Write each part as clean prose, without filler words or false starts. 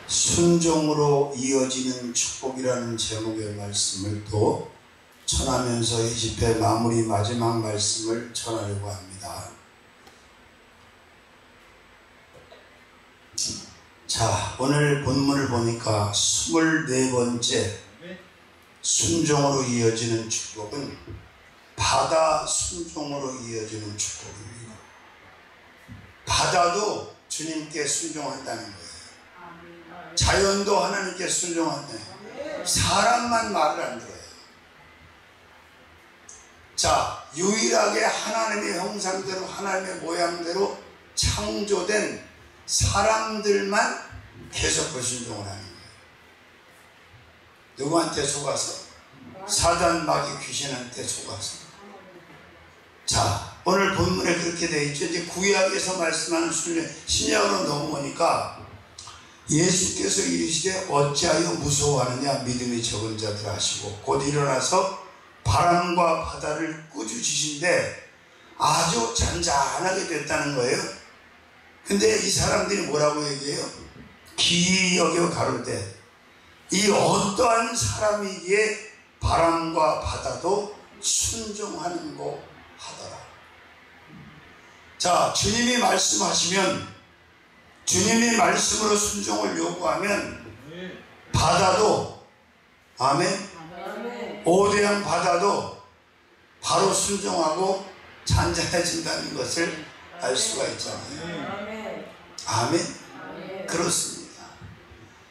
순종으로 이어지는 축복이라는 제목의 말씀을 또 전하면서 이 집회 마무리 마지막 말씀을 전하려고 합니다. 자, 오늘 본문을 보니까 24번째 순종으로 이어지는 축복은 바다 순종으로 이어지는 축복입니다. 바다도 주님께 순종한다는 거예요. 자연도 하나님께 순종한다는, 사람만 말을 안 들어요. 자, 유일하게 하나님의 형상대로 하나님의 모양대로 창조된 사람들만 계속 불순종을 하는 거예요. 누구한테 속아서? 사단, 마귀, 귀신한테 속아서. 자, 오늘 본문에 그렇게 되어 있죠. 이제 구약에서 말씀하는 순종, 신약으로 넘어오니까 예수께서 이르시되 어찌하여 무서워하느냐, 믿음이 적은 자들 하시고 곧 일어나서 바람과 바다를 꾸짖으신데 아주 잔잔하게 됐다는 거예요. 근데 이 사람들이 뭐라고 얘기해요? 기이 여겨 가로되 이 어떠한 사람이기에 바람과 바다도 순종하는고 하더라. 자, 주님이 말씀하시면, 주님이 말씀으로 순종을 요구하면 바다도, 아멘, 오대양 바다도 바로 순종하고 잔잔해진다는 것을 알 수가 있잖아요. 아멘. 그렇습니다.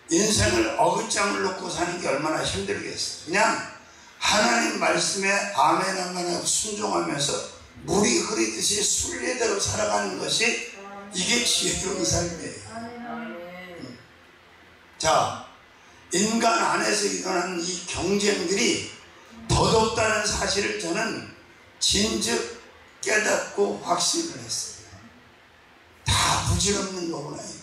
인생을 어긋장을 놓고 사는 게 얼마나 힘들겠어요. 그냥 하나님 말씀에 아멘 하고 순종하면서 물이 흐르듯이 순리대로 살아가는 것이, 이게 지혜로운 삶이에요. 자, 인간 안에서 일어나는 이 경쟁들이 더덥다는 사실을 저는 진즉 깨닫고 확신을 했어요. 다 부질없는 거구나, 이게.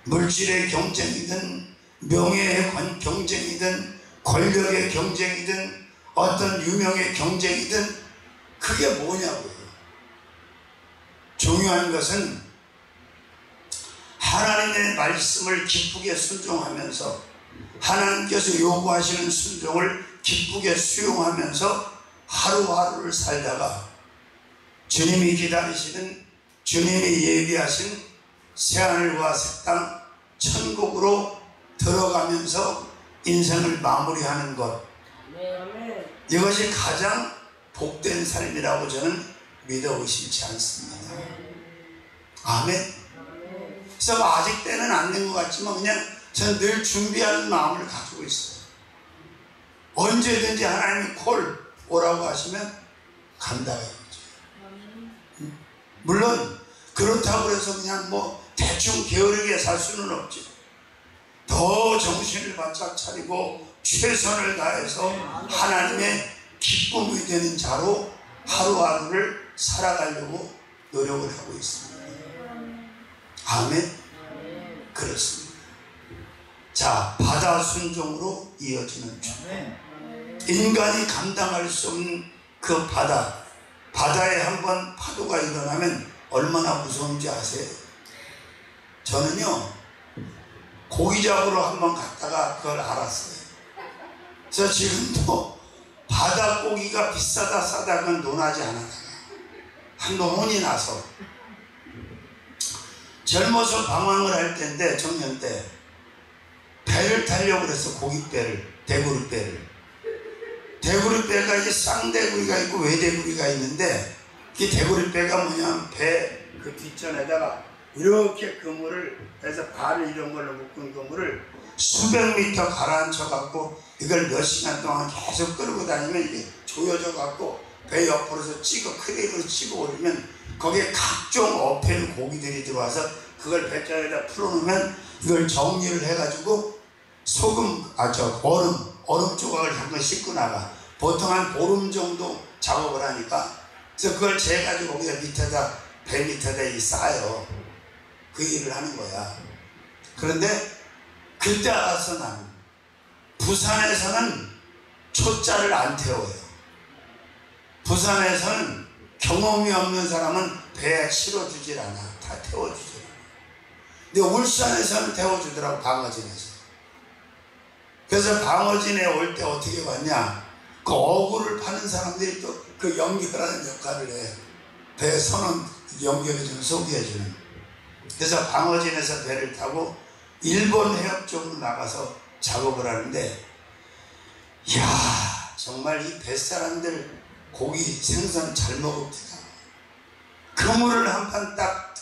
물질의 경쟁이든 명예의 경쟁이든 권력의 경쟁이든 어떤 유명의 경쟁이든 그게 뭐냐고요. 중요한 것은 하나님의 말씀을 기쁘게 순종하면서, 하나님께서 요구하시는 순종을 기쁘게 수용하면서 하루하루를 살다가 주님이 기다리시는, 주님이 예비하신 새하늘과 새 땅 천국으로 들어가면서 인생을 마무리하는 것, 이것이 가장 복된 삶이라고 저는 믿어 의심치 않습니다. 아멘. 그래서 아직 때는 안 된 것 같지만 그냥 저는 늘 준비하는 마음을 가지고 있어요. 언제든지 하나님이 콜 오라고 하시면 간다 이거죠. 물론 그렇다고 해서 그냥 뭐 대충 게으르게 살 수는 없죠. 더 정신을 바짝 차리고 최선을 다해서 하나님의 기쁨이 되는 자로 하루하루를 살아가려고 노력을 하고 있습니다. 아멘. 그렇습니다. 자, 바다 순종으로 이어지는 축복. 인간이 감당할 수 없는 그 바다에 한번 파도가 일어나면 얼마나 무서운지 아세요? 저는요, 고기 잡으러 한번 갔다가 그걸 알았어요. 그래서 지금도 바다 고기가 비싸다 싸다 그건 논하지 않았다가 한번 혼이 나서, 젊어서 방황을 할 때인데, 청년 때 배를 타려고 그래서 고깃배를, 대구리배를. 대구리배가 이제 쌍대구리가 있고 외대구리가 있는데, 이 대구리배가 뭐냐면 배 그 뒷전에다가 이렇게 그물을 해서 발을 이런 걸로 묶은 그물을 수백 미터 가라앉혀 갖고 이걸 몇 시간 동안 계속 끌고 다니면 이게 조여져 갖고 배 옆으로서 크레인으로 찍어 올리면 거기에 각종 어패 고기들이 들어와서 그걸 배짜리에다 풀어놓으면 이걸 정리를 해가지고 얼음 조각을 잠깐 씻고 나가. 보통 한 보름 정도 작업을 하니까, 그래서 그걸 재가지고 거기다 배 밑에다 쌓아요. 그 일을 하는 거야. 그런데 그때 알았어. 나는 부산에서는 초짜를 안 태워요. 부산에서는 경험이 없는 사람은 배에 실어주질 않아. 다 태워주질 않아. 근데 울산에서는 태워주더라고, 방어진에서. 그래서 방어진에 올 때 어떻게 왔냐, 그 어구를 파는 사람들이 또 그 연결하는 역할을 해. 배 선원 연결해주는, 소개해주는. 그래서 방어진에서 배를 타고 일본 해협 쪽으로 나가서 작업을 하는데, 이야, 정말 이 뱃사람들 고기, 생선 잘 먹읍니다. 그물을 한 판 딱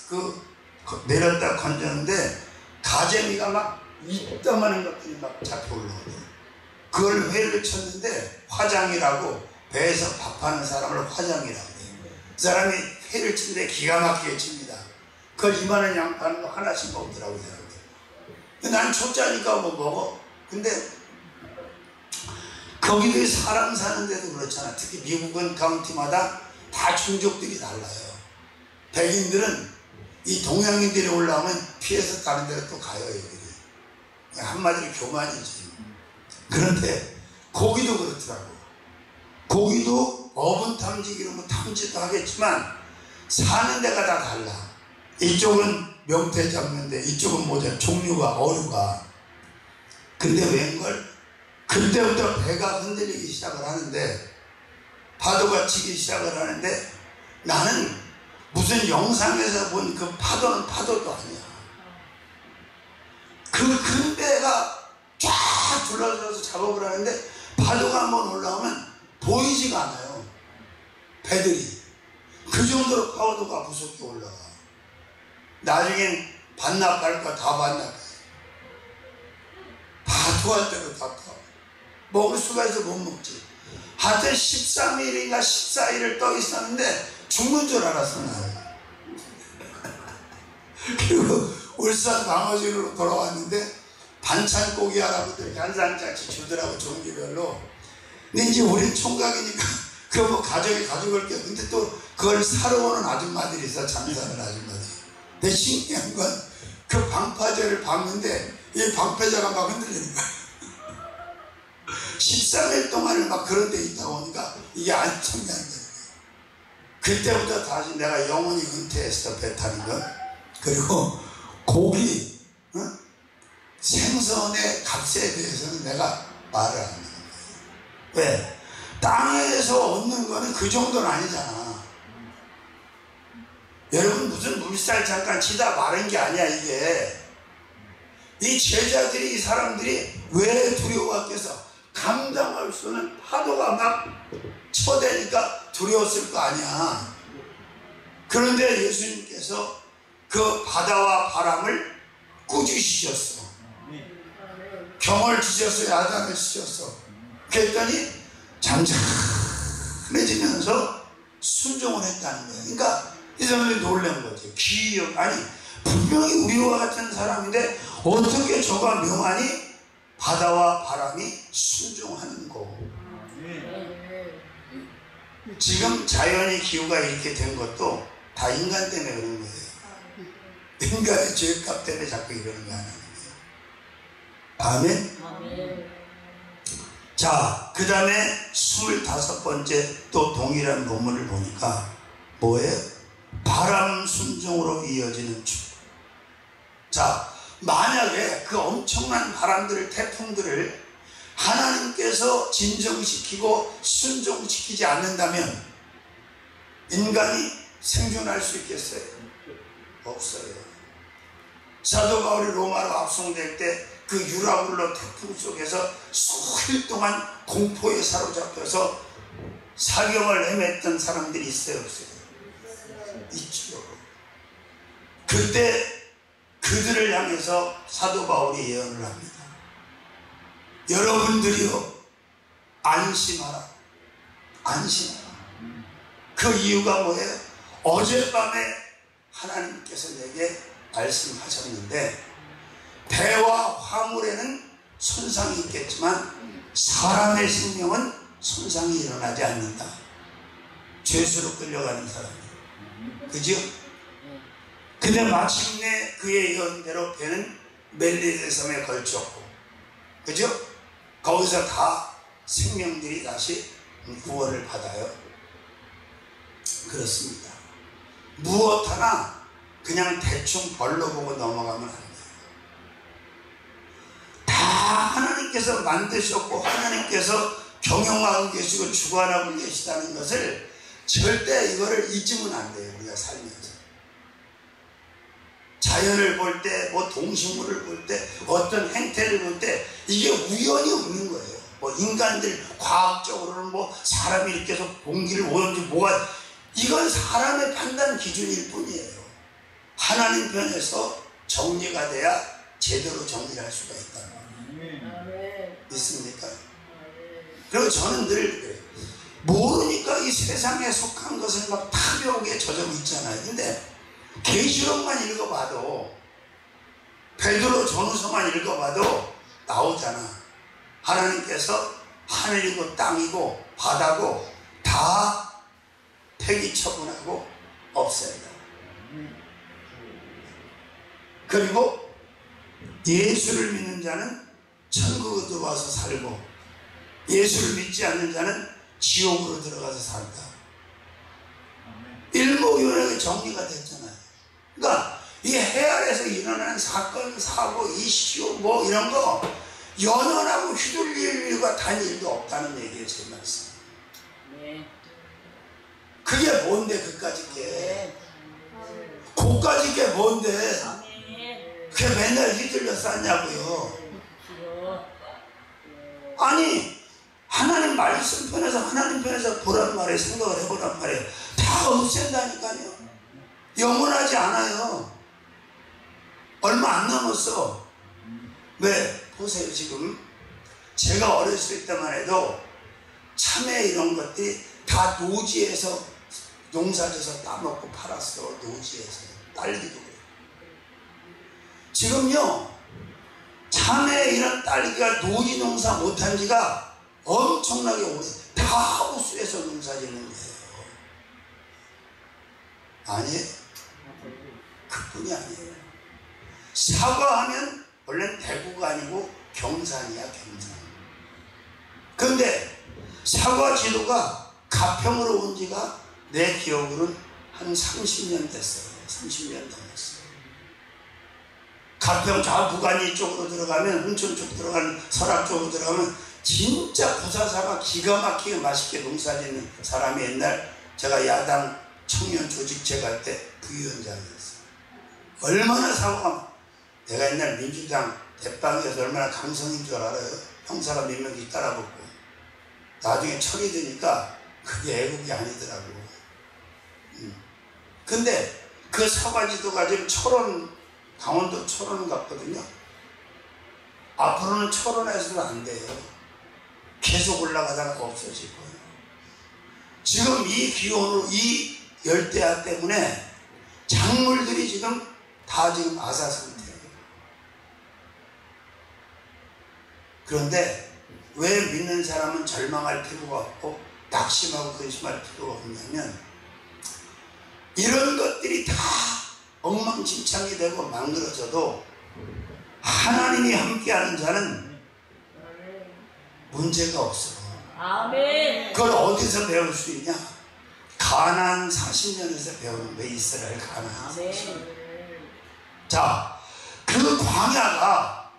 내렸다 건졌는데 가재미가 막 이따만한 것들이 막 잡혀 올라오더라고요. 그걸 회를 쳤는데, 화장이라고, 배에서 밥하는 사람을 화장이라고 해요. 그 사람이 회를 치는데 기가 막히게 칩니다. 그걸 이만한 양파는 거 하나씩 먹더라고요, 사람들. 난 초짜니까 뭐 먹어. 근데 거기도 사람 사는데도 그렇잖아. 특히 미국은 카운티마다 다 종족들이 달라요. 백인들은 이 동양인들이 올라오면 피해서 다른 데로 또 가요, 여기를. 한마디로 교만이지. 그런데 고기도 그렇더라고. 고기도 어분 탐지기로 뭐 탐지도 하겠지만 사는 데가 다 달라. 이쪽은 명태 잡는데 이쪽은 뭐냐, 종류가, 어류가. 근데 웬걸 그때부터 배가 흔들리기 시작을 하는데, 파도가 치기 시작을 하는데, 나는 무슨 영상에서 본 그 파도는 파도도 아니야. 그 큰 배가 쫙 둘러들어서 작업을 하는데 파도가 한번 올라오면 보이지가 않아요, 배들이. 그 정도로 파도가 무섭게 올라가. 나중엔 반납할까 다 반납해. 파도할 때로 다 타. 먹을 수가 있어 못 먹지. 하여튼 13일인가 14일을 떠 있었는데 죽는 줄 알았어, 나는. 그리고 울산 방어진으로 돌아왔는데 반찬 고기 할아버지들이 한 상자씩 주더라고, 종류별로. 근데 이제 우린 총각이니까 그거 뭐 가져올 게. 근데 또 그걸 사러 오는 아줌마들이 있어, 장사하는 아줌마들이. 근데 신기한 건 그 방파제를 박는데 이 방패자가 막 흔들리는 거야. 13일 동안을 막 그런 데 있다 보니까 이게 안정이 안 되는 거야. 그때부터 다시 내가 영원히 은퇴했어, 배 타는 거. 그리고 고기, 생선의 값에 대해서는 내가 말을 안 하는 거예요. 왜? 땅에서 얻는 거는 그 정도는 아니잖아. 여러분, 무슨 물살 잠깐 치다 마른 게 아니야, 이게. 이 제자들이, 이 사람들이 왜 두려워했겠어? 감당할 수는, 파도가 막 쳐대니까 두려웠을 거 아니야. 그런데 예수님께서 그 바다와 바람을 꾸짖으셨어. 경을 지셨어, 야단을 치셨어. 그랬더니 잠잠해지면서 순종을 했다는 거예요. 그러니까 이 사람들이 놀란 거죠. 아니, 분명히 우리와 같은 사람인데 어떻게 저가 명하니 바다와 바람이 순종하는 거. 지금 자연의 기후가 이렇게 된 것도 다 인간 때문에 그런 거예요. 인간의 죄값 때문에 자꾸 이러는 거 아니에요. 아멘? 자, 그 다음에 25번째 또 동일한 논문을 보니까 뭐예요? 바람 순종으로 이어지는 축복. 자, 만약에 그 엄청난 바람들을, 태풍들을 하나님께서 진정시키고 순종시키지 않는다면 인간이 생존할 수 있겠어요? 없어요. 사도 바울이 로마로 압송될 때 그 유라굴로 태풍 속에서 수일 동안 공포에 사로잡혀서 사경을 헤맸던 사람들이 있어요, 없어요? 있죠. 그때 그들을 향해서 사도 바울이 예언을 합니다. 여러분들이요, 안심하라. 안심하라. 그 이유가 뭐예요? 어젯밤에 하나님께서 내게 말씀하셨는데, 배와 화물에는 손상이 있겠지만 사람의 생명은 손상이 일어나지 않는다. 죄수로 끌려가는 사람. 그죠? 근데 마침내 그의 예언대로 배는 멜리데 섬에 걸쳤고, 그죠? 거기서 다 생명들이 다시 구원을 받아요. 그렇습니다. 무엇 하나 그냥 대충 벌로 보고 넘어가면 안 돼요. 다 하나님께서 만드셨고 하나님께서 경영하고 계시고 주관하고 계시다는 것을 절대 이거를 잊으면 안 돼요. 우리가 살면서 자연을 볼 때, 뭐 동식물을 볼 때, 어떤 행태를 볼 때 이게 우연이 없는 거예요. 뭐 인간들 과학적으로는 뭐 사람이 이렇게 해서 공기를 오염지 뭐가, 이건 사람의 판단 기준일 뿐이에요. 하나님 편에서 정리가 돼야 제대로 정리를 할 수가 있다. 믿습니까? 그리고 저는 늘 그래요. 모르니까 이 세상에 속한 것을 막 탐욕에 젖어 있잖아요. 근데 계시록만 읽어봐도, 베드로 전후서만 읽어봐도 나오잖아. 하나님께서 하늘이고 땅이고 바다고 다 폐기 처분하고 없앤다. 그리고 예수를 믿는 자는 천국에 들어와서 살고, 예수를 믿지 않는 자는 지옥으로 들어가서 산다. 일목요연하게 정리가 됐잖아요. 그러니까 이 해안에서 일어나는 사건, 사고, 이슈 뭐 이런 거 연연하고 휘둘릴 이유가 단 일도 없다는 얘기예요. 제 말씀. 그게 뭔데 그까짓 게. 그까짓 게 뭔데 그게 맨날 휘둘려 쌌냐고요. 아니 하나님 말씀 편에서, 하나님 편에서 보란 말이에요. 생각을 해보란 말이에요. 다 없앤다니까요. 영원하지 않아요. 얼마 안 남았어. 왜? 보세요. 지금 제가 어렸을 때만 해도 참외 이런 것들이 다 노지에서 농사져서 따먹고 팔았어. 노지에서. 딸기도 그래요. 지금요 참외 이런 딸기가 노지 농사 못한 지가 엄청나게 오래, 다 하우스에서 농사 짓는 거예요. 아니에요. 그뿐이 아니에요. 사과하면 원래는 대구가 아니고 경산이야, 경산. 그런데 사과 지도가 가평으로 온 지가 내 기억으로는 한 30년 됐어요. 30년 넘었어요. 가평 저 부간이 쪽으로 들어가면, 홍천 쪽 들어가는, 설악 쪽으로 들어가면 진짜 부사사가 기가 막히게 맛있게 농사 짓는 사람이, 옛날 제가 야당 청년 조직체 갈 때 부위원장이었어요. 얼마나 사과가, 내가 옛날 민주당 대빵에서 얼마나 강성인 줄 알아요? 형사가 몇 명씩 따라붙고. 나중에 철이 드니까 그게 애국이 아니더라고. 근데 그 사과지도가 지금 철원, 강원도 철원 갔거든요. 앞으로는 철원에서도 안 돼요. 계속 올라가다가 없어질 거예요. 지금 이 기온으로, 이 열대야 때문에 작물들이 지금 다 지금 아사 상태예요. 그런데 왜 믿는 사람은 절망할 필요가 없고 낙심하고 근심할 필요가 없냐면, 이런 것들이 다 엉망진창이 되고 망그러져도 하나님이 함께하는 자는 문제가 없어. 아멘. 그걸 어디서 배울 수 있냐? 가나안 40년에서 배우는 거예요. 이스라엘 가나안 40년. 자, 그 광야가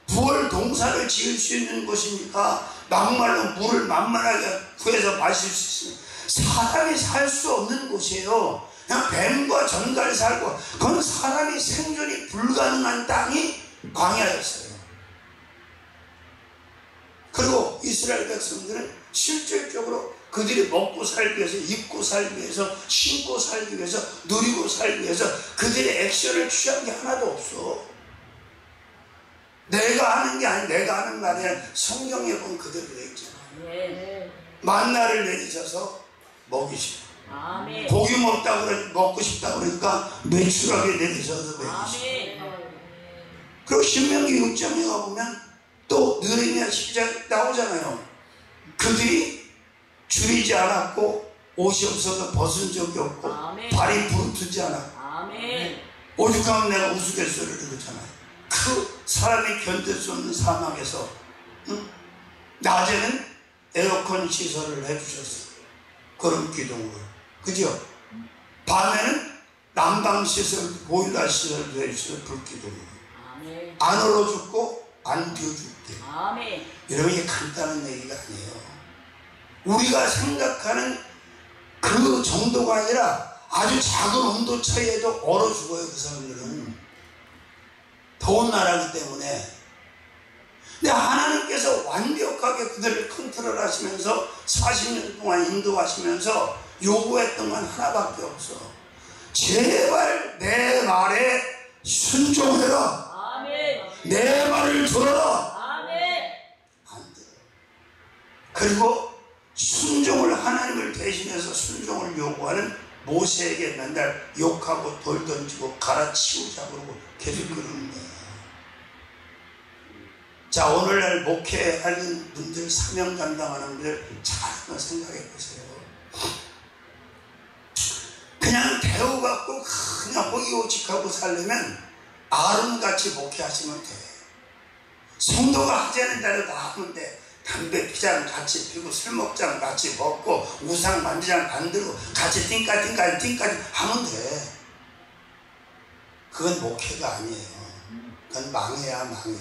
무얼 농사를 지을 수 있는 곳입니까? 막말로 물을 만만하게 구해서 마실 수 있는, 사람이 살 수 없는 곳이에요. 그냥 뱀과 전갈 살고, 그건 사람이 생존이 불가능한 땅이 광야였어요. 그리고 이스라엘 백성들은 실질적으로 그들이 먹고 살기 위해서, 입고 살기 위해서, 신고 살기 위해서, 누리고 살기 위해서 그들의 액션을 취한 게 하나도 없어. 내가 하는 게 아니, 내가 하는 말이 아니라 성경에 보면 그대로 되어 있잖아. 만나를 내리셔서 먹이시고, 고기 먹고 싶다 그러니까 매출하게 내리셔서 먹이시고. 그리고 신명기 6장에 가보면 또 느헤미야 10장 나오잖아요. 그들이 줄이지 않았고 옷이 없어서 벗은 적이 없고 발이 부르트지 않았고 오죽하면 내가 우스갯소리를 그러잖아요. 그 사람이 견딜 수 없는 사막에서 낮에는 에어컨 시설을 해주셨어요. 그런 기둥으로. 그죠? 밤에는 난방시설, 보일러시설도 있어요. 불기둥. 안 얼어 죽고 안 비워 죽게. 이런 게 간단한 얘기가 아니에요. 우리가 생각하는 그 정도가 아니라 아주 작은 온도 차이에도 얼어 죽어요. 그 사람들은 더운 나라이기 때문에. 근데 하나님께서 완벽하게 그들을 컨트롤 하시면서 40년 동안 인도하시면서 요구했던 건 하나밖에 없어. 제발 내 말에 순종해라. 내 말을 들어라. 안 들어. 그리고 순종을, 하나님을 대신해서 순종을 요구하는 모세에게 맨날 욕하고 돌 던지고 갈아치우자 그러고 계속 그러는 거예요. 자, 오늘날 목회하는 분들, 사명 감당하는 분들 잘 한번 생각해 보세요. 그냥 대우받고 그냥 호의호직하고 살려면 아론같이 목회하시면 돼. 성도가 하자는 대로 다 하면 돼. 담배 피자는 같이 피고 술 먹자는 같이 먹고 우상 만지자는 만들고 같이 띵까띵까띵까띵 하면 돼. 그건 목회가 아니에요. 그건 망해야 망해.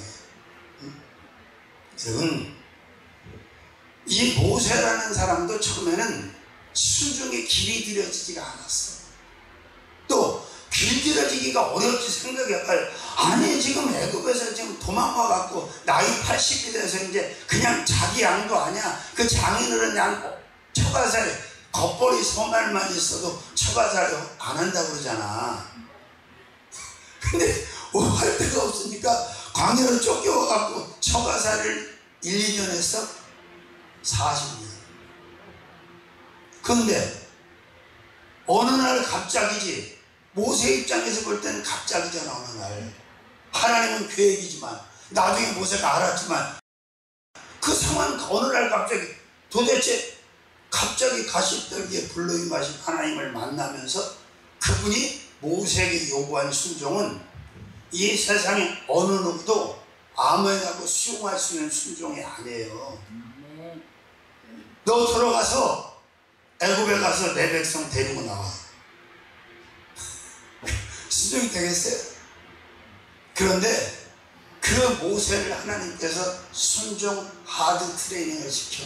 여러분, 이 모세라는 사람도 처음에는 순종의 길이 들여지지가 않았어. 또 길들여지기가 어렵지 생각해봐요. 아니 지금 애굽에서 지금 도망와갖고 나이 80이 돼서 이제 그냥 자기 양도 아니야. 그 장인어른 양 처가살이 겉벌이 소말만 있어도 처가살이 안 한다고 그러잖아. 근데 뭐 할 데가 없으니까 광야로 쫓겨와갖고 처가살을 1, 2년 했어? 40년. 그런데 어느 날 갑자기지. 모세 입장에서 볼 때는 갑자기잖아. 어느 날 하나님은 계획이지만 나중에 모세가 알았지만 그 상황 어느 날 갑자기 도대체 갑자기 가시떨기에 불러임하신 하나님을 만나면서 그분이 모세에게 요구한 순종은 이 세상에 어느 누구도 아멘하고 수용할 수 있는 순종이 아니에요. 너 들어가서 애굽에 가서 내 백성 데리고 나와. 순종이 되겠어요? 그런데 그 모세를 하나님께서 순종 하드 트레이닝을 시켜.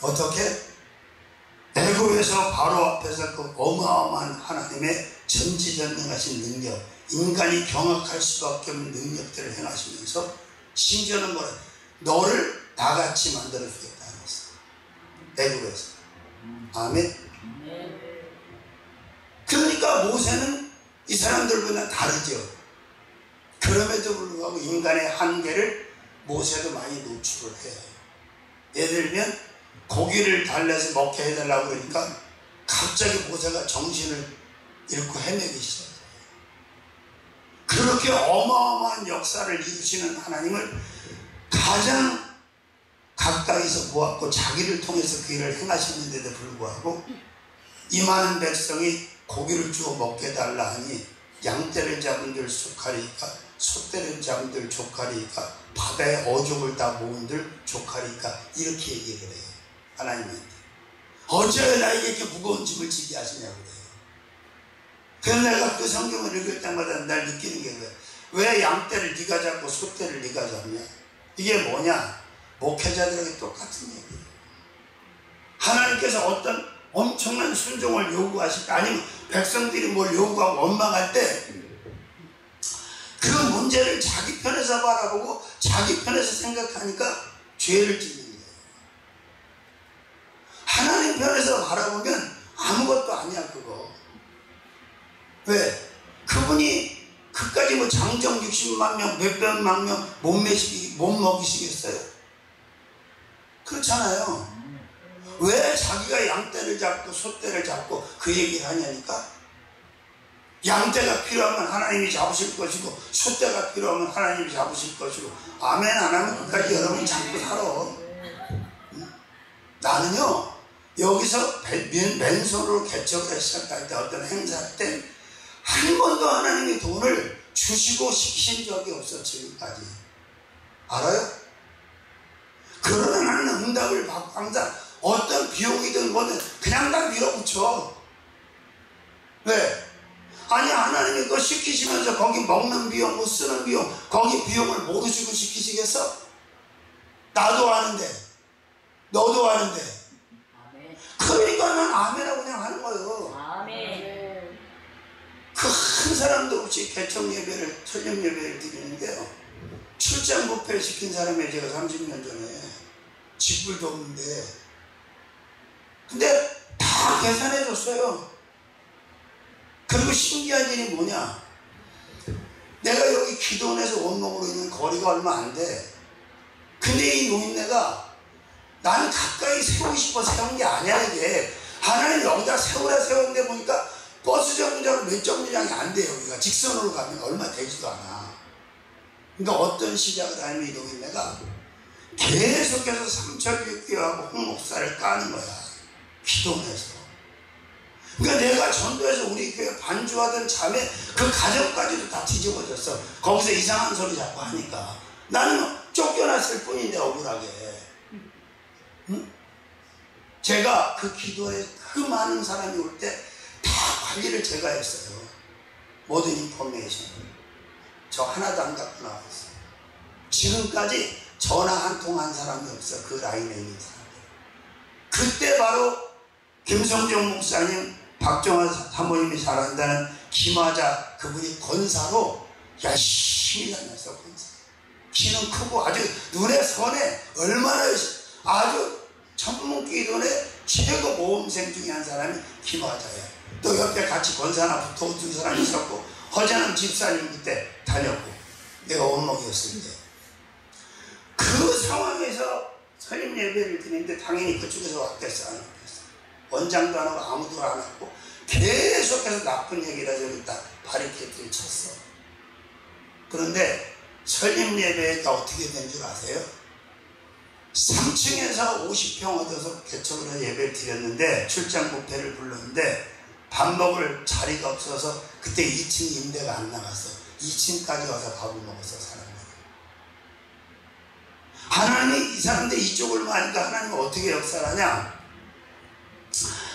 어떻게? 애굽에서 바로 앞에서 그 어마어마한 하나님의 전지전능하신 능력, 인간이 경악할 수밖에 없는 능력들을 행하시면서 심지어는 뭐라, 너를 나같이 만들어 주겠다 그랬어. 애굽에서. 아멘. 그러니까 모세는 이 사람들보다 다르죠. 그럼에도 불구하고 인간의 한계를 모세도 많이 노출을 해요. 예를 들면 고기를 달래서 먹게 해달라고 그러니까 갑자기 모세가 정신을 잃고 헤매기 시작해요. 그렇게 어마어마한 역사를 이루시는 하나님을 가장 가까이서 보았고 자기를 통해서 그 일을 행하셨는데도 불구하고 이 많은 백성이 고기를 주워 먹게 해달라 하니 양떼를 잡은들 조카리까 소떼를 잡은들 조카리까 바다의 어족을 다 모은들 조카리까 이렇게 얘기를 해요. 하나님한테 어째 나에게 이렇게 무거운 짐을 지게 하시냐고 그래요. 그래서 내가 그 성경을 읽을 때마다 날 느끼는 게 그래. 왜 양떼를 네가 잡고 소떼를 네가 잡냐? 이게 뭐냐? 목회자들에게 똑같은 얘기예요. 하나님께서 어떤 엄청난 순종을 요구하실 때 아니면 백성들이 뭘 요구하고 원망할 때 그 문제를 자기 편에서 바라보고 자기 편에서 생각하니까 죄를 짓는 거예요. 하나님 편에서 바라보면 아무것도 아니야 그거. 왜? 그분이 그까지 뭐 장정 60만 명 몇백만 명 못 먹이시겠어요? 그렇잖아요. 왜 자기가 양떼를 잡고 소떼를 잡고 그 얘기를 하냐니까 양떼가 필요하면 하나님이 잡으실 것이고 소떼가 필요하면 하나님이 잡으실 것이고 아멘 안 하면 그까지 여러분이 잡고 살아. 응? 나는요 여기서 맨손으로 개척을 시작할 때 어떤 행사할 때 한 번도 하나님이 돈을 주시고 시키신 적이 없어 지금까지. 알아요? 그러나 나는 응답을 받고 항상 어떤 비용이든 뭐든 그냥 다 밀어붙여. 왜? 아니 하나님이 그거 시키시면서 거기 먹는 비용, 뭐 쓰는 비용, 거기 비용을 모르시고 시키시겠어? 나도 아는데 너도 아는데. 그러니까 난 아멘하고 그냥 하는 거예요. 아멘. 그 한 사람도 없이 개척 예배를, 설령 예배를 드리는데요, 출장 뷔페를 시킨 사람이 제가 30년 전에 직불도 없는데, 근데 다 계산해 줬어요. 그리고 신기한 일이 뭐냐, 내가 여기 기도원에서 원목으로 있는 거리가 얼마 안 돼. 근데 이 노인네가 나는 가까이 세우고 싶어 세운 게 아니야. 이게 하나님 여기다 세우라 세웠는데 보니까 버스 정류장은 몇 정류장이 안 돼요. 여기가 직선으로 가면 얼마 되지도 않아. 그러니까 어떤 시작을 하면 이 노인네가 계속해서 삼철육교하고 홍목사를 까는 거야, 기도원에서. 그러니까 내가 전도해서 우리 교회 반주하던 자매 그 가정까지도 다 뒤집어졌어. 거기서 이상한 소리 자꾸 하니까. 나는 쫓겨났을 뿐인데 억울하게. 응? 제가 그 기도에 그 많은 사람이 올 때 다 관리를 제가 했어요. 모든 인포메이션 저 하나도 안 갖고 나왔어요. 지금까지 전화 한 통 한 사람이 없어. 그 라인에 있는 사람들. 그때 바로 김성정 목사님, 박정환 사모님이 잘한다는 김화자 그분이 권사로 열심히 다녔어. 권사. 키는 크고 아주 눈에 선해. 얼마나 아주 전문기도원의 최고 모험생 중에 한 사람이 김화자야. 또 옆에 같이 권사나 붙어준 사람이 있었고, 허전한 집사님 그때 다녔고, 내가 원목이었을 때. 그 상황에서 설립 예배를 드리는데 당연히 그쪽에서 왔겠어, 안 왔겠어? 원장도 안 하고 아무도 안 하고 계속해서 나쁜 얘기를 저기다 바리케이트를 쳤어. 그런데 설립 예배가 어떻게 된 줄 아세요? 3층에서 50평 얻어서 개척을 해서 예배를 드렸는데, 출장 뷔페를 불렀는데 밥 먹을 자리가 없어서 그때 2층 임대가 안 나갔어. 2층까지 와서 밥을 먹었어, 사람들이. 하나님이 이 사람들 이쪽을 하니까 하나님은 어떻게 역사하냐?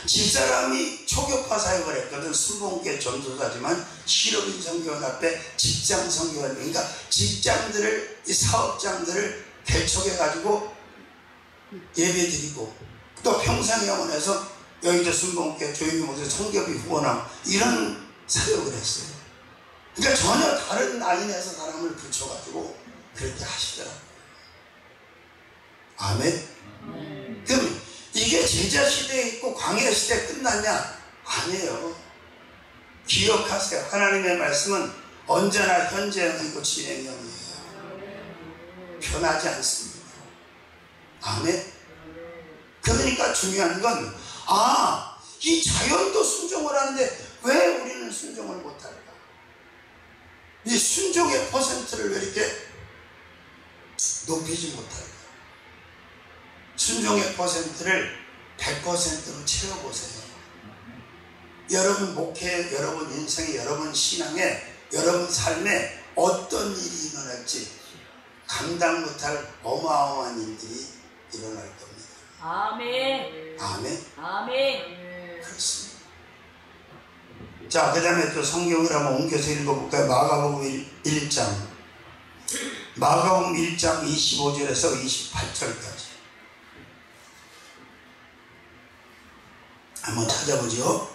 집사람이 초교파 사역을 했거든. 순봉교회 전도사지만 실업인 선교원 앞에 직장 선교원, 그러니까 직장들을, 이 사업장들을 개척해가지고 예배드리고, 또 평상영원에서 여의도 순봉교회 조용히 모셔서 성교비 후원하고 이런 사역을 했어요. 그러니까 전혀 다른 라인에서 사람을 붙여가지고 그렇게 하시더라고요. 아멘. 그럼 이게 제자 시대에 있고 광야 시대 끝났냐? 아니에요. 기억하세요. 하나님의 말씀은 언제나 현재형이고 진행형이에요. 변하지 않습니다. 아멘. 그러니까 중요한 건, 이 자연도 순종을 하는데 왜 우리는 순종을 못할까? 이 순종의 퍼센트를 왜 이렇게 높이지 못할까? 순종의 퍼센트를 100%로 채워보세요. 여러분 목회, 여러분 인생에, 여러분 신앙에, 여러분 삶에 어떤 일이 일어날지 감당 못할 어마어마한 일들이 일어날 겁니다. 아멘. 아멘. 아멘. 그렇습니다. 자, 그 다음에 또 성경을 한번 옮겨서 읽어볼까요? 마가복음 1장. 마가복음 1장 25절에서 28절까지. 한번 찾아보죠.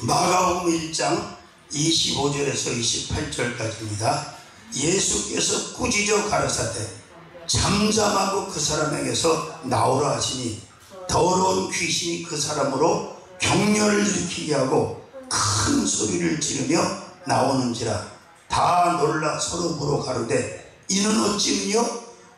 마가복음 1장 25절에서 28절까지입니다. 예수께서 꾸짖어 가라사대 잠잠하고 그 사람에게서 나오라 하시니 더러운 귀신이 그 사람으로 격렬을 일으키게 하고 큰 소리를 지르며 나오는지라 다 놀라 서로 물어 가로되 이는 어찌느냐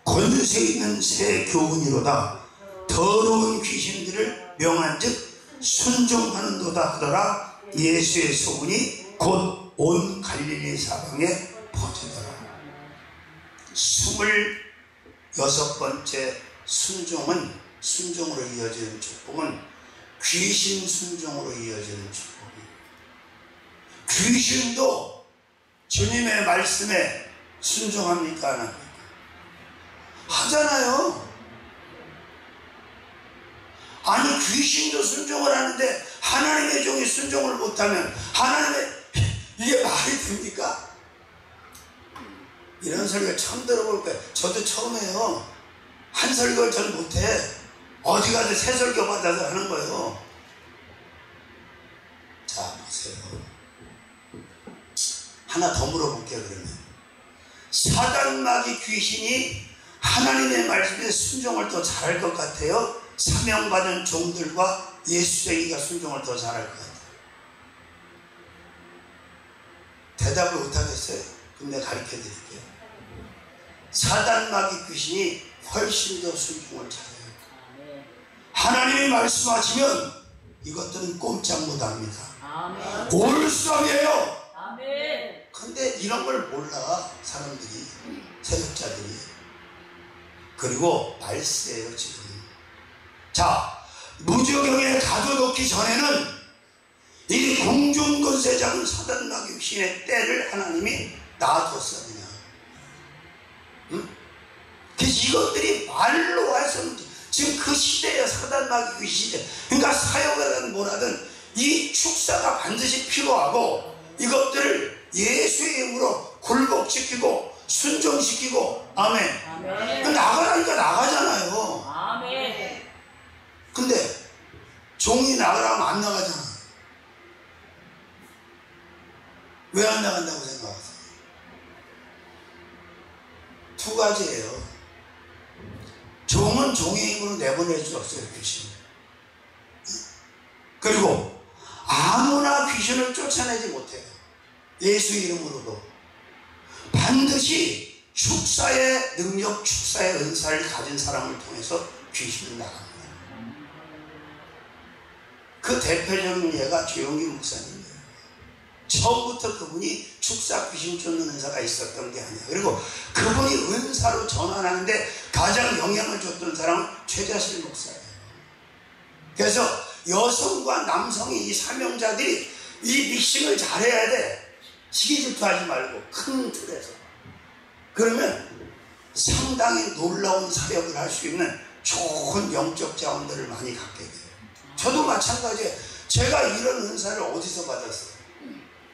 권세 있는 새 교훈이로다. 더러운 귀신들을 명한즉 순종하는도다 하더라. 예수의 소문이 곧 온 갈릴리 사방에 퍼지더라. 26번째 순종은, 순종으로 이어지는 축복은 귀신 순종으로 이어지는 축복이에요. 귀신도 주님의 말씀에 순종합니까? 안 합니까? 하잖아요. 아니 귀신도 순종을 하는데 하나님의 종이 순종을 못하면 하나님의 이게 말이 됩니까? 이런 설교 처음 들어볼 거예요. 저도 처음 해요. 한 설교를 전 못해. 어디 가서 새 설교 받아서 하는 거예요. 자, 보세요. 하나 더 물어볼게요, 그러면. 사단 마귀 귀신이 하나님의 말씀에 순종을 더 잘할 것 같아요? 사명받은 종들과 예수쟁이가 순종을 더 잘할 것 같아요? 대답을 못하겠어요? 그럼 내가 가르쳐 드릴게요. 사단 마귀 귀신이 훨씬 더 순종을 잘해요. 하나님이 말씀하시면 이것들은 꼼짝 못합니다. 올수업이에요. 근데 이런 걸 몰라 사람들이, 세력자들이. 그리고 말세예요 지금. 자, 무저경에 가둬놓기 전에는 이 공중권세자는 사단 마귀 귀신의 때를 하나님이 놔뒀어 그냥. 응? 그래서 이것들이 말로 해서는 지금 그 시대에 사단 마귀 귀신 시대. 그러니까 사역을 하든 뭐라든 이 축사가 반드시 필요하고 이것들을 예수의 이름으로 굴복시키고 순종시키고. 아멘. 아멘. 나가라니까 나가잖아요. 아멘. 근데 종이 나가라면 안 나가잖아. 왜 안 나간다고 생각하세요? 두 가지예요. 종은 종의 힘으로 내보낼 수 없어요, 귀신. 그리고 아무나 귀신을 쫓아내지 못해요. 예수 이름으로도. 반드시 축사의 능력, 축사의 은사를 가진 사람을 통해서 귀신이 나갑니다. 그 대표적인 예가 조용기 목사님이에요. 처음부터 그분이 축사 귀신 쫓는 은사가 있었던 게 아니야. 그리고 그분이 은사로 전환하는데 가장 영향을 줬던 사람은 최자실 목사예요. 그래서 여성과 남성이 이 사명자들이 이 믹싱을 잘해야 돼. 시기 질투하지 말고 큰 틀에서. 그러면 상당히 놀라운 사역을 할 수 있는 좋은 영적 자원들을 많이 갖게 돼요. 저도 마찬가지예요. 제가 이런 은사를 어디서 받았어요?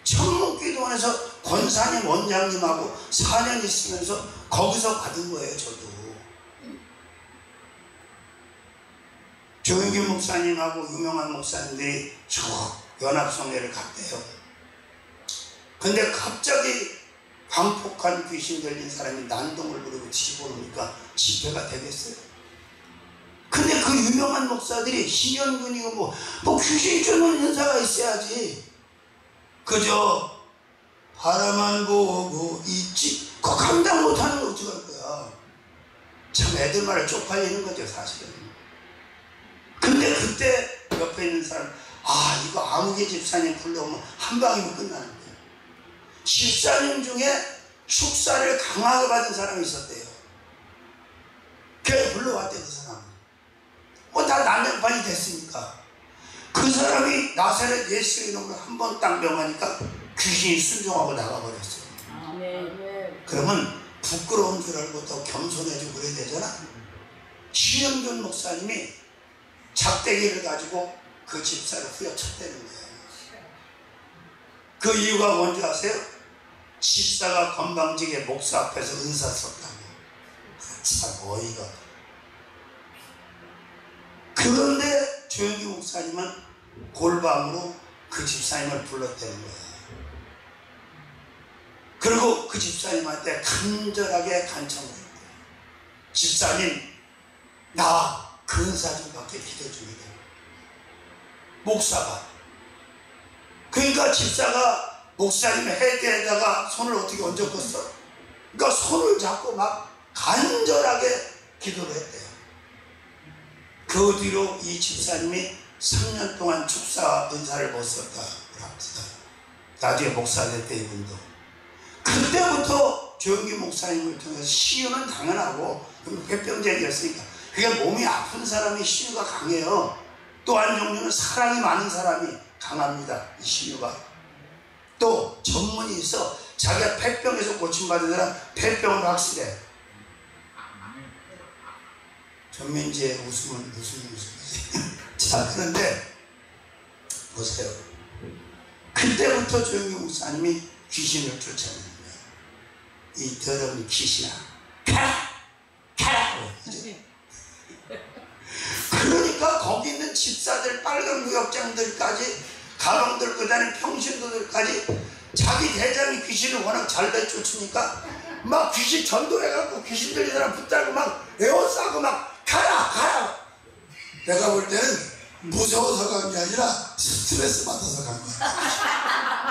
천문기도원에서 권사님 원장님하고 4년 있으면서 거기서 받은 거예요. 저도 조용기 목사님하고 유명한 목사님들이 쭉 연합성회를 갔대요. 근데 갑자기 광폭한 귀신 들린 사람이 난동을 부리고 집어넣으니까 집회가 되겠어요? 근데 그 유명한 목사들이 신현근이고 뭐 귀신 쫓는 은사가 있어야지. 그저 바라만 보고 있지 그거 감당 못하는 거 어떡할 거야. 참 애들 말에 쪽팔리는 거죠 사실은. 근데 그때 옆에 있는 사람 이거 아무개 집사님 불러오면 한 방이면 끝나는 거예요. 집사님 중에 축사를 강하게 받은 사람이 있었대요. 그래서 불러왔대 그 사람. 다 난장판이 됐으니까. 그 사람이 나사렛 예수의 이름으로 한 번 딱 명하니까 귀신이 순종하고 나가버렸어요. 아멘. 그러면 부끄러운 줄 알고 더 겸손해지고 그래야 되잖아. 신영준 목사님이 작대기를 가지고 그 집사를 후려쳤다는 거예요. 그 이유가 뭔지 아세요? 집사가 건방지게 목사 앞에서 은사 썼다고. 참 어이가. 그런데 조영기 목사님은 골방으로 그 집사님을 불렀다는 거예요. 그리고 그 집사님한테 간절하게 간청을 했대요. 집사님, 나 그 은사 좀 받게 기도 좀 해요. 목사가. 그러니까 집사가 목사님의 헤드에다가 손을 어떻게 얹었겠어? 그러니까 손을 잡고 막 간절하게 기도를 했대요. 그 뒤로 이 집사님이 3년 동안 축사 은사를 못 썼다고 합니다. 나중에 목사 됐대 이분도. 그때부터 조영기 목사님을 통해서 시유는 당연하고 폐병쟁이였으니까 그게 몸이 아픈 사람이 시유가 강해요. 또 한 종류는 사랑이 많은 사람이 강합니다. 이 시유가. 또 전문이 있어. 자기가 폐병에서 고침받은 사람 폐병은 확실해. 전민지의 웃음은 무슨 웃음이지? 자, 그런데 보세요. 그때부터 조영기 목사님이 귀신을 쫓아내는 거예요. 이 더러운 귀신아, 가라! 가라! 그러니까 거기 있는 집사들, 빨간 구역장들까지, 가방 들고 다니는 평신도들까지 자기 대장이 귀신을 워낙 잘 내쫓으니까 막 귀신 전도해갖고 귀신 들린 사람 붙잡고 막 에워싸고 막 가라! 가라! 내가 볼 때는 무서워서 간 게 아니라 스트레스 받아서 간 거야.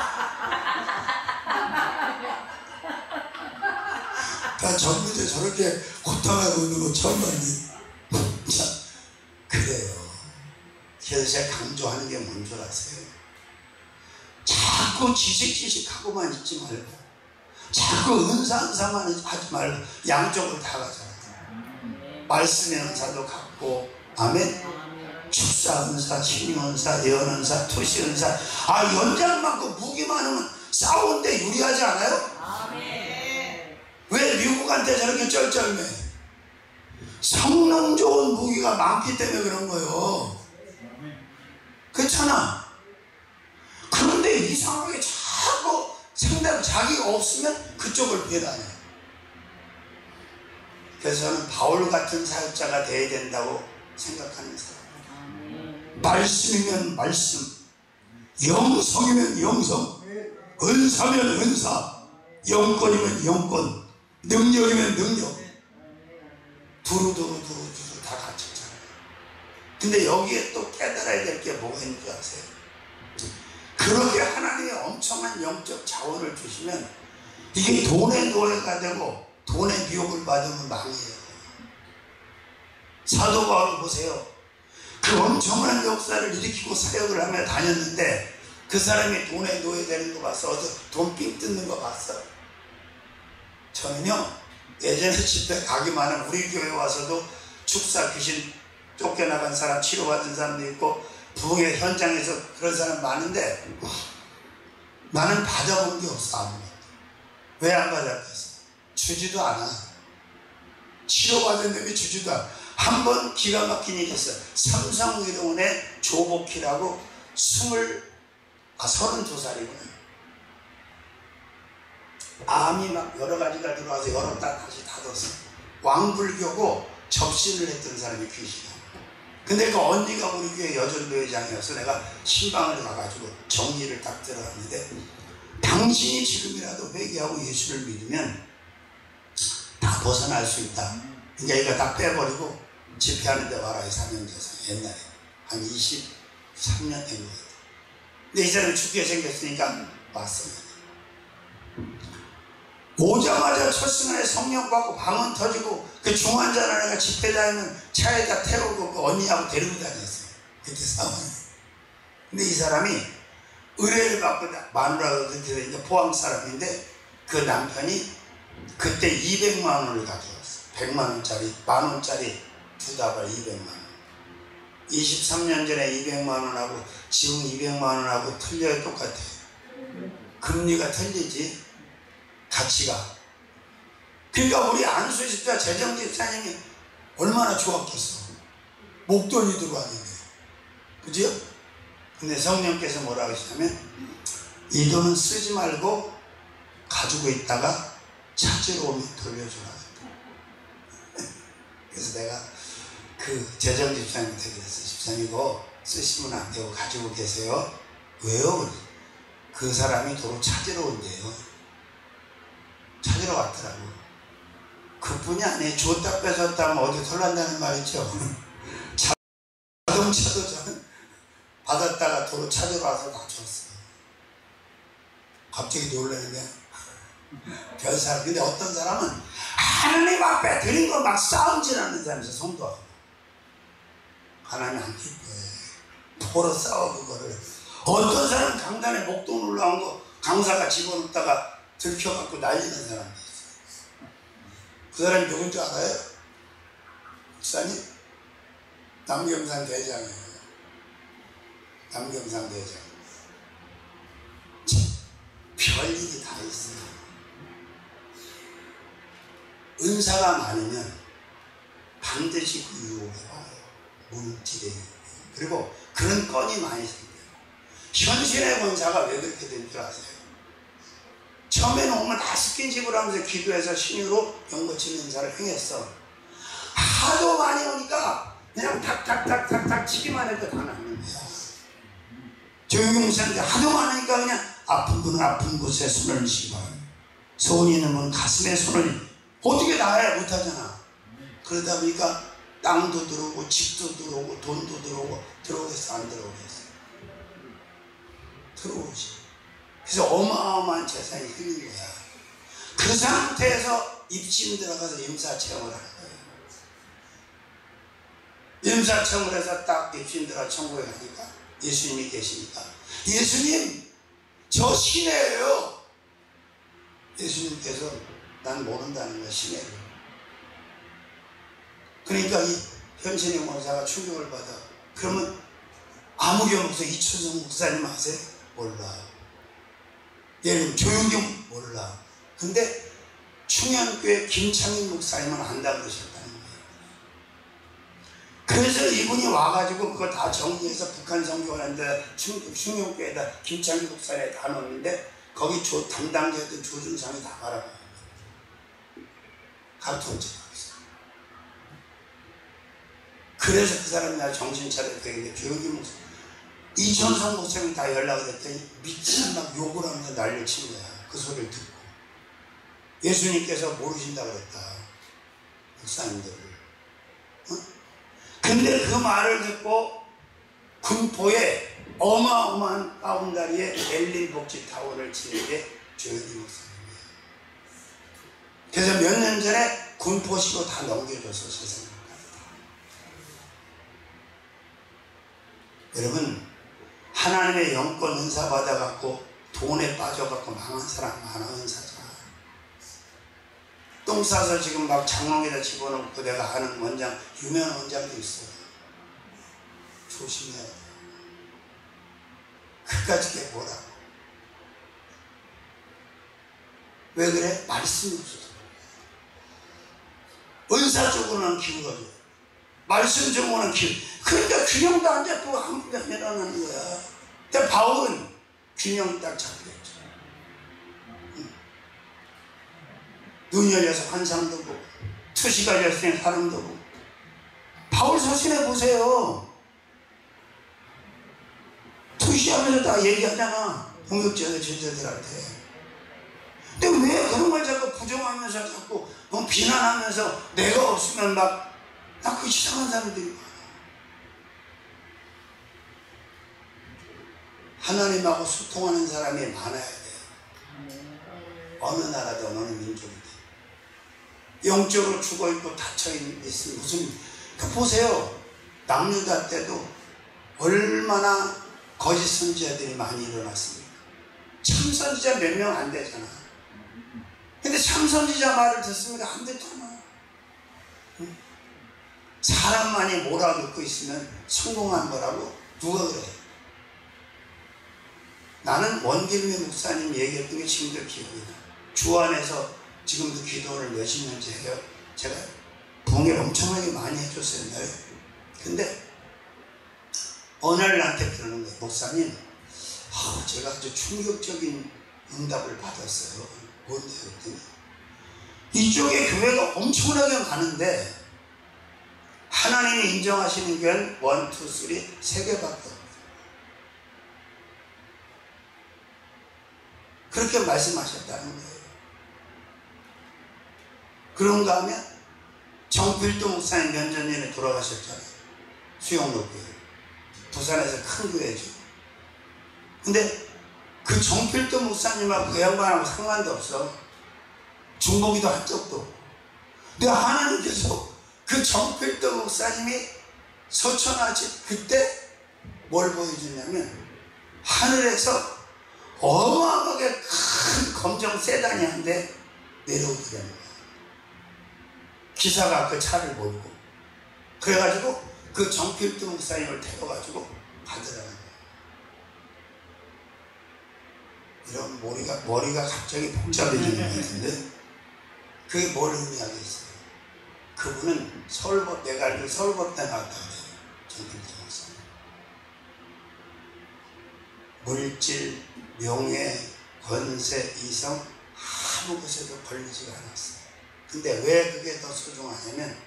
나 전부에 저렇게 고통하고 있는 거 처음 봤니? 참, 그래요. 그래서 제가 강조하는 게 뭔 줄 아세요? 자꾸 지식하고만 있지 말고, 자꾸 은사만 하지 말고, 양쪽을 다 가져라. 말씀의 은사도 갖고, 아멘. 축사 은사, 신유 은사, 예언 은사, 투시 은사. 연장만큼 무기 많으면 싸우는데 유리하지 않아요? 아멘. 왜 미국한테 저렇게 쩔쩔매? 성능 좋은 무기가 많기 때문에 그런 거예요. 그렇잖아. 그런데 이상하게 자꾸 상대방 자기가 없으면 그쪽을 배반해. 그래서 저는 바울 같은 사역자가 돼야 된다고 생각하는 사람. 말씀이면 말씀, 영성이면 영성, 은사면 은사, 영권이면 영권, 능력이면 능력. 두루두루 다 갖췄잖아요. 근데 여기에 또 깨달아야 될 게 뭐가 있는 줄 아세요? 그렇게 하나님이 엄청난 영적 자원을 주시면 이게 돈의 노예가 되고 돈의 미혹을 받으면 망해요. 사도 바울 보세요. 그 엄청난 역사를 일으키고 사역을 하며 다녔는데 그 사람이 돈에 노예되는 거 봤어? 어서 돈 삥 뜯는 거 봤어? 저는요, 예전에 집회 가기만 하면 우리 교회 와서도 축사 귀신 쫓겨나간 사람 치료받은 사람도 있고 부흥의 현장에서 그런 사람 많은데 나는 받아본 게 없어. 아무것도. 왜 안 받았겠어? 주지도 않아. 치료받은 놈이 주지도 않아. 한 번 기가 막힌 일이 있어요. 삼성의료원의 조복희라고 32살이구나. 암이 막 여러 가지가 들어와서 열었다 다시 닫았어. 왕불교고 접신을 했던 사람이 귀신이야. 근데 그 언니가 우리 교회 여전도회장이어서 내가 신방을 가가지고 정리를 딱 들어갔는데, 당신이 지금이라도 회개하고 예수를 믿으면 다 벗어날 수 있다. 그러니까 이거 다 빼버리고 집회하는데 와라. 4년제사 옛날에 한 23년 된 것 같아. 근데 이 사람이 죽게 생겼으니까 왔어요. 오자마자 첫 시간에 성령 받고 방언 터지고 그 중환자 하나가 집회 다니면 차에다 태우고 그 언니하고 데리고 다녔어요. 그때 상황이. 근데 이 사람이 의뢰를 받고 마누라가 그렇게 되니까 포항 사람인데 그 남편이 그때 200만 원을 가져왔어. 100만 원짜리, 만 원짜리 두 다발 200만 원. 23년 전에 200만 원하고 지금 200만 원하고 틀려요. 똑같아요. 금리가 틀리지. 가치가. 그러니까 우리 안수 집사 재정 집사님이 얼마나 좋았겠어. 목돈이 들어왔는데. 그죠? 근데 성령께서 뭐라고 하시냐면 이 돈은 쓰지 말고 가지고 있다가 찾으러 오면 돌려주라. 그래서 내가 그 재정 집사님한테 그랬어. 집사님 이거 쓰시면 안 되고 가지고 계세요. 왜요? 그 사람이 도로 찾으러 온대요. 찾으러 왔더라고. 그뿐이 아니에요. 줬다 뺏었다 하면 어디 털난다는 말이죠. 자동차도 저는 받았다가 도로 찾으러 와서 다 줬어. 갑자기 놀라는데 별 사람. 근데 어떤 사람은 하나님 앞에 드린 거 막 싸움질 않는 사람이 있어. 성도하고 하나님 안 기뻐해. 포로 싸워 그거를. 어떤 사람은 강단에 목돈 올라온 거 강사가 집어넣다가 들켜갖고 날리는 사람이 있어요. 그 사람이 누군지 알아요? 목사님? 남경산 대장이에요. 남경산 대장. 별일이 다 있어요. 은사가 많으면 반드시 그 유혹이 와요. 물질의 유혹. 그리고 그런 건이 많이 생겨요. 현신의 권사가 왜 그렇게 된 줄 아세요? 처음에는 오면 다 스킨십을 하면서 기도해서 신유로 영거치 인사를 행했어. 하도 많이 오니까 그냥 탁탁탁탁탁 치기만 해도 다 낫는 거야. 조용히 목사인데 하도 많으니까 그냥 아픈 분은 아픈 곳에 손을 쥐고, 소원이 있는 분은 가슴에 손을, 어떻게 나야 못하잖아. 그러다 보니까 땅도 들어오고 집도 들어오고 돈도 들어오고, 들어오겠어 안 들어오겠어? 들어오지. 그래서 어마어마한 재산이 생긴 거야. 그 상태에서 입심 들어가서 임사체험을 하는 거예요. 임사체험을 해서 딱 입심 들어가 천국에 가니까 예수님이 계시니까, 예수님 저 시내예요. 예수님께서 난 모른다는 거야, 시내를. 그러니까 이 현신의 권사가 충격을 받아. 그러면 아무개 없어. 이초성 목사님 아세요? 몰라. 얘는 조용경 몰라. 근데 충현교회 김창인 목사님은 안다 그러셨다는 거예요. 그래서 이분이 와가지고 그거 다 정리해서 북한 선교를 하는데 충현교회에다 김창인 목사님에 다 넣었는데, 거기 담당자였던 조준상이 다 바라봐요. 가르통제가 있어. 그래서 그 사람이 날 정신 차려야 되겠는데, 조용기 목사, 이천성 목사님이 다 연락을 했더니 미친 막 욕을 하면서 난리를 친 거야. 그 소리를 듣고. 예수님께서 모르신다 그랬다, 목사님들을. 어? 근데 그 말을 듣고 군포에 어마어마한 가운다리에 엘린 복지타운을 지은 게 조용기 목사님이에요. 그래서 몇 년 전에 군포시로 다 넘겨줘서 세상에. 여러분, 하나님의 영권 은사 받아갖고 돈에 빠져갖고 망한 사람 많아. 은사자. 똥 싸서 지금 막 장롱에다 집어넣고 내가 아는 원장, 유명한 원장도 있어요. 조심해야 돼. 그까짓 게 뭐라고. 왜 그래? 말씀이 없어서. 은사 쪽으로는 기울어져. 말씀 쪽으로는 그러니까 균형도 안 잡고 아무것도 안 일어나는 거야. 근데 바울은 균형이 딱 잡혀있죠. 눈 열려서 환상도 보고, 투시가 열렸을 때 사람도 보고. 바울 서신해 보세요. 투시하면서 다 얘기하잖아, 공격자들 제자들한테. 근데 왜 그런 걸 자꾸 부정하면서 자꾸 비난하면서 내가 없으면 막, 나 그 이상한 사람들이 많아. 하나님하고 소통하는 사람이 많아야 돼요. 어느 나라든 어느 민족이든. 영적으로 죽어있고 닫혀있으면 무슨, 보세요. 남유다 때도 얼마나 거짓 선지자들이 많이 일어났습니까? 참 선지자 몇 명 안 되잖아. 근데 참 선지자 말을 듣습니까? 안 됐잖아. 사람만이 몰아넣고 있으면 성공한 거라고 누가 그래? 나는 원길미 목사님 얘기했던 게 지금도 기억이 나. 주 안에서 지금도 기도를 몇십 년째 해요. 제가 부흥회 엄청나게 많이 해줬어요. 네. 근데 어느 날 나한테 그러는 거예요. 목사님, 제가 아주 충격적인 응답을 받았어요. 뭔데? 그랬더니 이쪽에 교회가 엄청나게 많은데 하나님이 인정하시는 교회는 1, 2, 3, 3개밖에 없어요. 그렇게 말씀하셨다는 거예요. 그런가 하면 정필도 목사님 몇 년 전에 돌아가셨잖아요. 수영로교회. 부산에서 큰 교회죠. 근데 그 정필도 목사님하고 그 양반하고 상관도 없어. 중보기도 한 적도 없고. 근데 하나님께서 그 정필도 목사님이 서천하지 그때 뭘 보여주냐면 하늘에서 어마어마하게 큰 검정 세단이 한 대 내려오더라는 거야. 기사가 그 차를 몰고. 그래가지고 그 정필도 목사님을 태워가지고 가더라는 거야. 이런 머리가 갑자기 복잡해지는 것 같은데, 그게 뭘 의미하겠어요? 그분은 서울법, 내가 알기로 서울법대 나왔다고 해요. 정필도 목사님. 물질, 명예, 권세, 이성 아무 것에도 걸리지가 않았어요. 근데 왜 그게 더 소중하냐면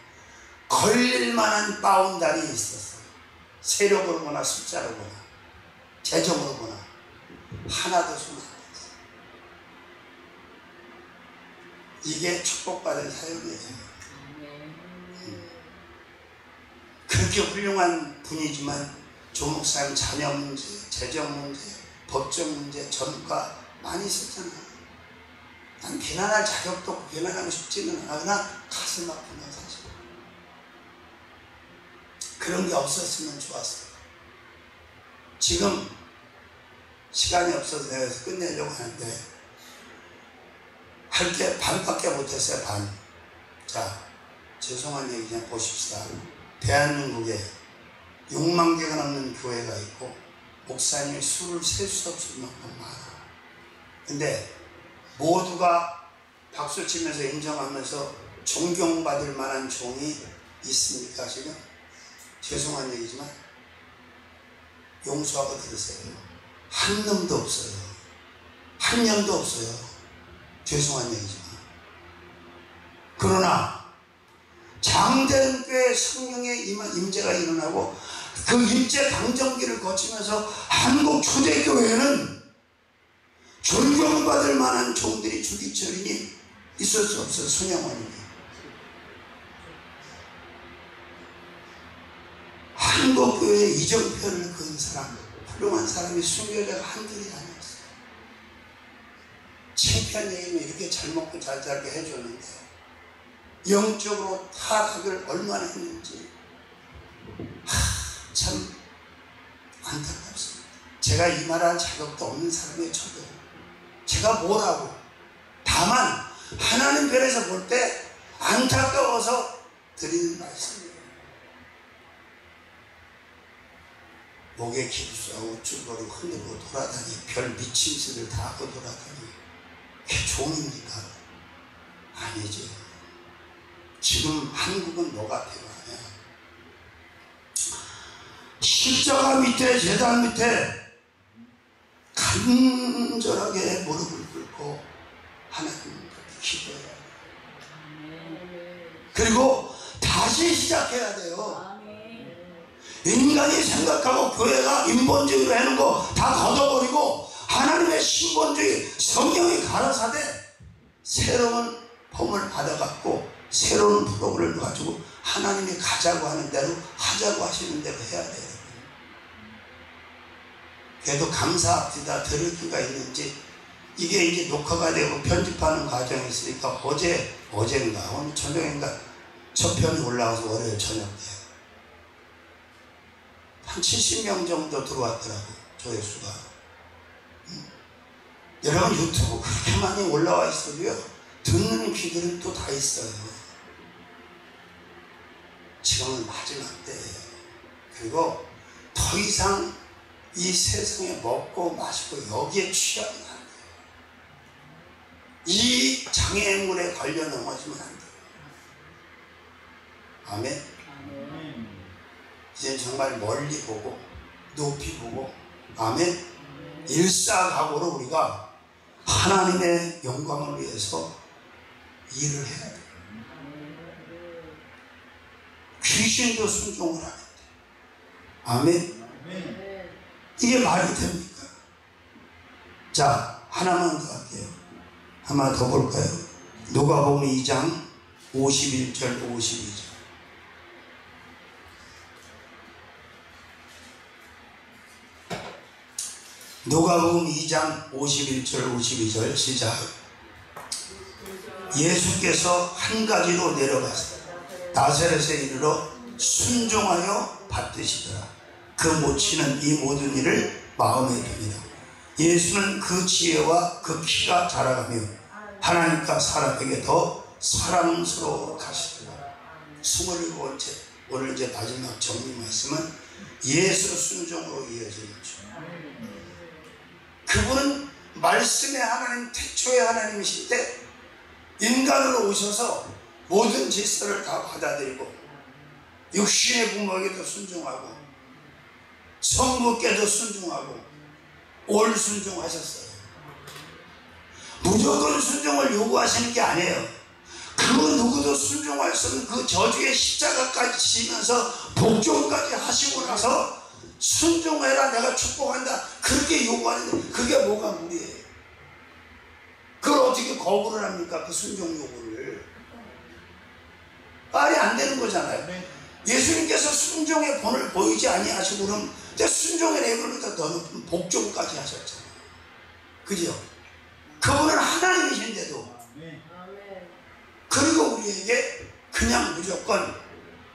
걸릴 만한 바운다리 있었어요. 세력으로 보나 숫자로 보나 재정으로 보나 하나도 손 안 댔어요. 이게 축복받은 사역이에요. 그렇게 훌륭한 분이지만 조목사님 자녀 문제, 재정 문제, 법정 문제, 전과 많이 있었잖아요. 난 비난할 자격도 없고 비난하고 싶지는 않아. 그러나 가슴 아프나 사실. 그런 게 없었으면 좋았어요. 지금 시간이 없어서 내가 끝내려고 하는데 할 게 반밖에 못했어요. 반. 자, 죄송한 얘기 그냥 보십시다. 대한민국에 6만 개가 넘는 교회가 있고 목사님이 수를 셀 수 없을 만큼 많아. 근데 모두가 박수치면서 인정하면서 존경받을 만한 종이 있습니까 지금? 죄송한 얘기지만 용서하고 들으세요. 한 놈도 없어요. 한 년도 없어요. 죄송한 얘기지만. 그러나 장대는 교회 성령의 임재가 일어나고 그 임재 강정기를 거치면서 한국 초대교회는 존경받을 만한 종들이 주기철이니 있을 수 없어요. 손양원이니. 한국교회에 이정표를 그은 사람, 훌륭한 사람이 순교자가 한둘이 아니었어요. 창피한 얘기는 이렇게 잘 먹고 잘 살게 해줬는데 영적으로 타락을 얼마나 했는지 참 안타깝습니다. 제가 이 말할 자격도 없는 사람의 저도 제가 뭐라고 다만 하나님 편에서 볼 때 안타까워서 드리는 말씀이에요. 목에 기부수하고 쭈그리고 흔들고 돌아다니 별 미친 짓을 다 하고 돌아다니 그게 종입니까? 아니죠. 지금 한국은 뭐 같아요? 십자가 밑에 제단 밑에 간절하게 무릎을 꿇고 하나님 기도해야 돼요. 그리고 다시 시작해야 돼요. 인간이 생각하고 교회가 인본주의로 하는 거 다 걷어버리고 하나님의 신본주의 성령이 가라사대 새로운 폼을 받아갖고 새로운 프로그램을 가지고 하나님이 가자고 하는 대로 하자고 하시는 대로 해야 돼요. 그래도 감사합니다. 들을 기가 있는지 이게 이제 녹화가 되고 편집하는 과정이 있으니까 어제인가 오늘 저녁인가 첫 편이 올라와서 월요일 저녁 때 한 70명 정도 들어왔더라고 조회수가. 여러분 유튜브 그렇게 많이 올라와 있어도요 듣는 귀들은 또 다 있어요. 지금은 마지막 때예요. 그리고 더 이상 이 세상에 먹고 마시고 여기에 취하면 안 돼요. 이 장애물에 걸려 넘어지면 안 돼요. 아멘. 이제 정말 멀리 보고 높이 보고 아멘. 일사각오로 우리가 하나님의 영광을 위해서 일을 해야 돼요. 귀신도 순종을 하는데 아멘. 이게 말이 됩니까? 자, 하나만 더 할게요. 하나 더 볼까요? 누가복음 2장 51절 52절. 누가복음 2장 51절 52절 시작. 예수께서 한 가지로 내려가서 나사렛에 이르러 순종하여 받드시더라. 그 모치는 이 모든 일을 마음에 둡니다. 예수는 그 지혜와 그 키가 자라가며 하나님과 사람에게 더 사랑스러워 가시더라. 27번째 오늘 이제 마지막 정리 말씀은 예수 순종으로 이어지는 주. 그분은 말씀의 하나님, 태초의 하나님이신데 인간으로 오셔서 모든 질서를 다 받아들이고 육신의 부모에게도 순종하고 성부께도 순종하고 올 순종하셨어요. 무조건 순종을 요구하시는 게 아니에요. 그 누구도 순종할 수 없는 그 저주의 십자가까지 지면서 복종까지 하시고 나서 순종해라 내가 축복한다 그렇게 요구하는데 그게 뭐가 무리예요. 그걸 어떻게 거부를 합니까? 그 순종 요구를. 말이 안 되는 거잖아요. 예수님께서 순종의 본을 보이지 아니하시고 그럼 순종의 레벨보다 더 높은 복종까지 하셨잖아요. 그죠? 그분은 하나님이신데도 그리고 우리에게 그냥 무조건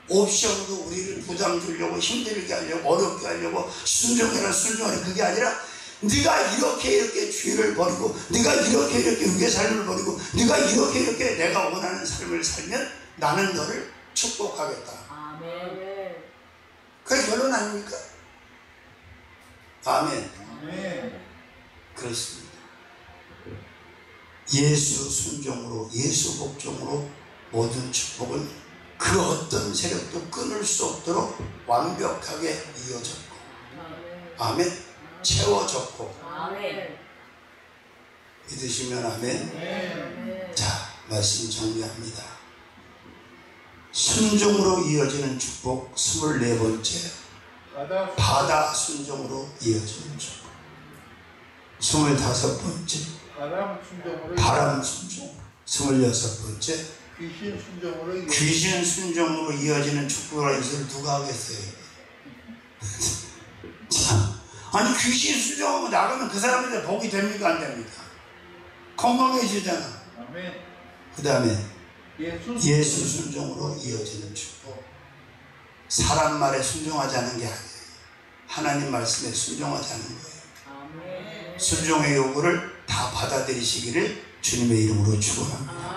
옵션으로 우리를 부담 주려고 힘들게 하려고 어렵게 하려고 순종해라 순종해라 그게 아니라 네가 이렇게 죄를 버리고 네가 이렇게 육의 삶을 버리고 네가 이렇게 내가 원하는 삶을 살면 나는 너를 축복하겠다. 아멘. 그게 결론 아닙니까? 아멘. 아멘. 그렇습니다. 예수 순종으로 예수 복종으로 모든 축복은 그 어떤 세력도 끊을 수 없도록 완벽하게 이어졌고 아멘. 채워졌고 아멘. 믿으시면 아멘. 아멘. 자, 말씀 정리합니다. 순종으로 이어지는 축복 24번째 바다 순종으로 이어지는 축복 25번째 바람 순종 26번째 귀신 순종으로 이어지는 축복이라 해서 누가 하겠어요? 참, 아니 귀신 순종하고 나가면 그 사람한테 복이 됩니까 안 됩니까? 건강해지잖아. 그 다음에 예수 순종으로 이어지는 축복. 사람 말에 순종하지 않은 게 아니에요. 하나님 말씀에 순종하지 않은 거예요. 아멘. 순종의 요구를 다 받아들이시기를 주님의 이름으로 축원합니다.